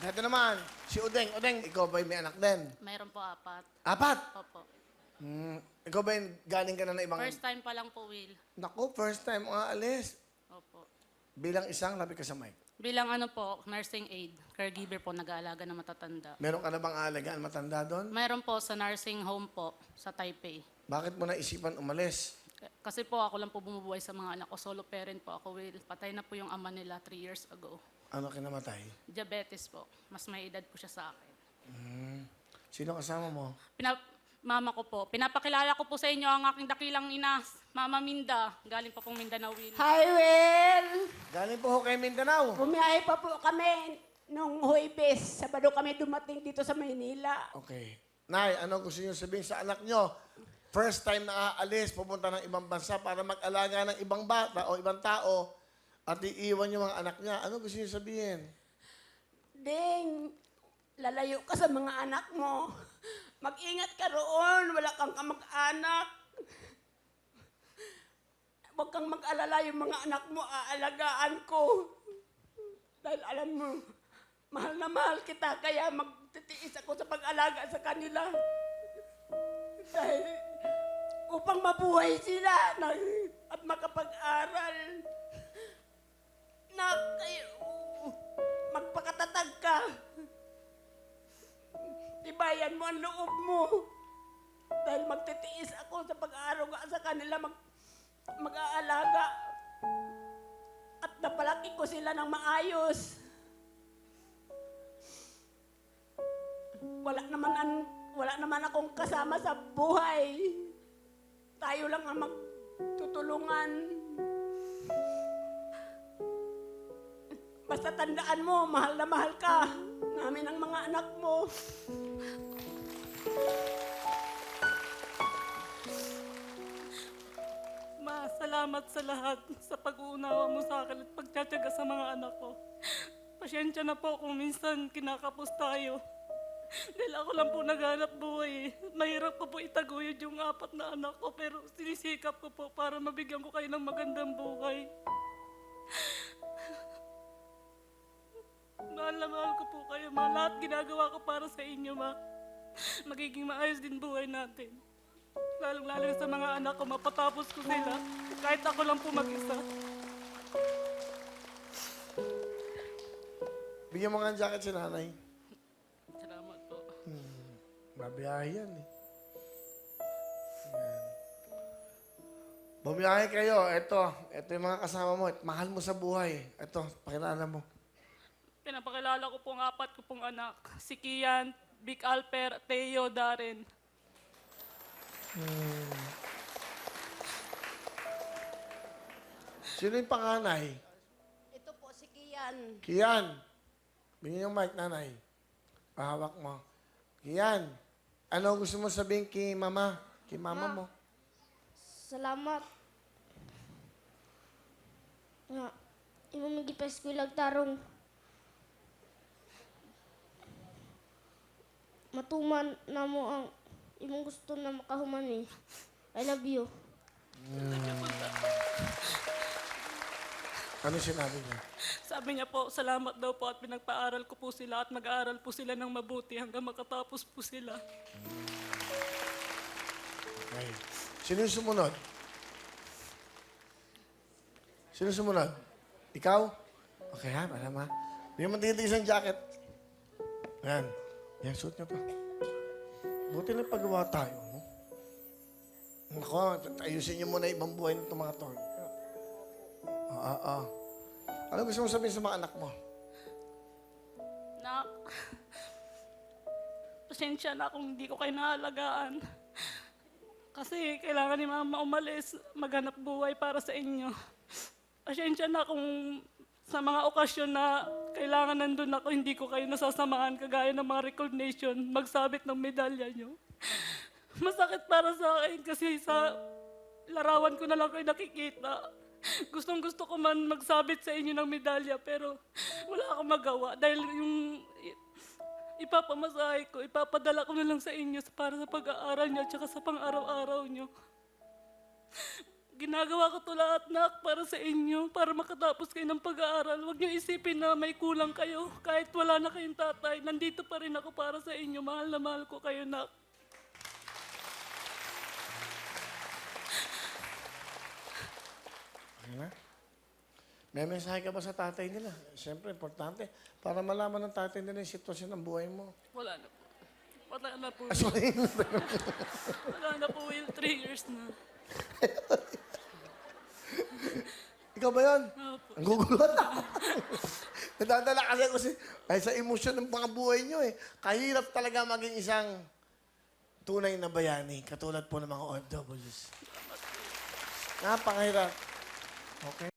Ito naman, si Udeng. Udeng, ikaw ba'y may anak din? Mayroon po 4. Apat? Opo. Ikaw ba'y galing ka na ibang... First time pa lang po, Will. Naku, first time aalis. Opo. Bilang isang, lapit ka sa mic. Bilang ano po, nursing aide, caregiver po, nag-aalaga ng matatanda. Meron ka na bang aalagaan matanda doon? Mayroon po sa nursing home po, sa Taipei. Bakit mo naisipan umalis? Kasi po ako lang po bumubuhay sa mga anak ko. Solo parent po ako, Will. Patay na po yung ama nila 3 years ago. Ano kinamatay? Diabetes po. Mas may edad po siya sa akin. Sino kasama mo? Mama ko po. Pinapakilala ko po sa inyo ang aking dakilang ina, Mama Minda. Galing pa pong Mindanao, Will. Hi, Will! Galing po ho kay Mindanao. Bumiyahe pa po kami nung Huwebes. Sabado kami dumating dito sa Maynila. Okay. Nay, ano gusto niyo sabihin sa anak niyo? First time na aalis, pupunta ng ibang bansa para mag-alaga ng ibang bata o ibang tao at iiwan yung mga anak niya. Ano gusto niyo sabihin? Ding, lalayo ka sa mga anak mo. Mag-ingat ka roon. Wala kang kamag-anak. Huwag kang mag-alala yung mga anak mo. Aalagaan ko. Dahil alam mo, mahal na mahal kita. Kaya magtitiis ako sa pag-alaga sa kanila. Dahil upang mabuhay sila at makapag-aral. Na kayo, magpakatatag ka. Tibayan mo ang loob mo. Dahil magtitiis ako sa pag-aaruga sa kanila, mag-aalaga. At napalaki ko sila ng maayos. Wala naman akong kasama sa buhay. Tayo lang ang magtutulungan. Basta tandaan mo, mahal na mahal ka namin ang mga anak mo. Ma, salamat sa lahat sa pag-uunawa mo sa akin at pagtsatsaga sa mga anak ko. Pasyensya na po kung minsan kinakapos tayo. Dahil ako lang po naghanap buhay. Mahirap ko po itaguyod yung 4 na anak ko pero sinisikap ko po para mabigyan ko kayo ng magandang buhay. Mahal na mahal ko po kayo, ma. Lahat ginagawa ko para sa inyo, ma. Magiging maayos din buhay natin. Lalong-lalo sa mga anak ko, mapatapos ko sila. Kahit ako lang po mag-isa. Bigyan mo nga ang jacket si nanay. Salamat po. Mabiyahe yan eh. Yan. Bumiyahe kayo. Ito yung mga kasama mo. Mahal mo sa buhay. Ito, pakilala mo. Pinapakilala ko pong 4 ko pong anak. Si Kian, Vic Alper, Teo, Darren. Sino yung panganay? Ito po si Kian. Kian. Bigyan yung mic, nanay. Pahawak mo. Kian, ano gusto mo sabihin kay mama? Kay mama mo? Salamat. Nga, imo magipes ko tarong. Matuman na mo ang imong gusto na makahuman eh. I love you. Ano sinabi niya? Sabi niya po, salamat daw po at pinagpaaral ko po sila at mag-aaral po sila ng mabuti hanggang makatapos po sila. Okay. Sino yung sumunod? Sino sumunod? Ikaw? Okay ha, alam ha. Hindi mo titigis ang jacket. Yan. Yan, suot niyo pa. Buti na pagawa tayo, no? Ako, ayusin niyo muna ibang buhay nito mga to. Ano gusto mo sabihin sa mga anak mo? Nak, pasensya na kung hindi ko kayo naalagaan. Kasi kailangan ni Mama umalis, maghanap buhay para sa inyo. Pasensya na kung sa mga okasyon na kailangan nandun ako, hindi ko kayo nasasamahan kagaya ng mga recognition, magsabit ng medalya nyo. Masakit para sa akin kasi sa larawan ko na lang kayo nakikita. Gustong-gusto ko man magsabit sa inyo ng medalya pero wala akong magawa dahil yung ipapamasahe ko, ipapadala ko na lang sa inyo para sa pag-aaral nyo at saka sa pang-araw-araw nyo. ginagawa ko to lahat, nak, para sa inyo, para makatapos kayo ng pag-aaral. Huwag niyo isipin na may kulang kayo. Kahit wala na kayong tatay, nandito pa rin ako para sa inyo. Mahal na mahal ko kayo, nak. Okay na? May mensahe ka ba sa tatay nila? Siyempre, importante. Para malaman ng tatay nila yung sitwasyon ng buhay mo. Wala na po. Wala na po. Sorry. Wala na po, Will. 3 years na. Ikaw ba yun? Opo. Ang gugulot ako. Nadadala kasi ako sa emosyon ng mga buhay nyo eh. Kahirap talaga maging isang tunay na bayani, katulad po ng mga OFWs. Napakahirap. Okay?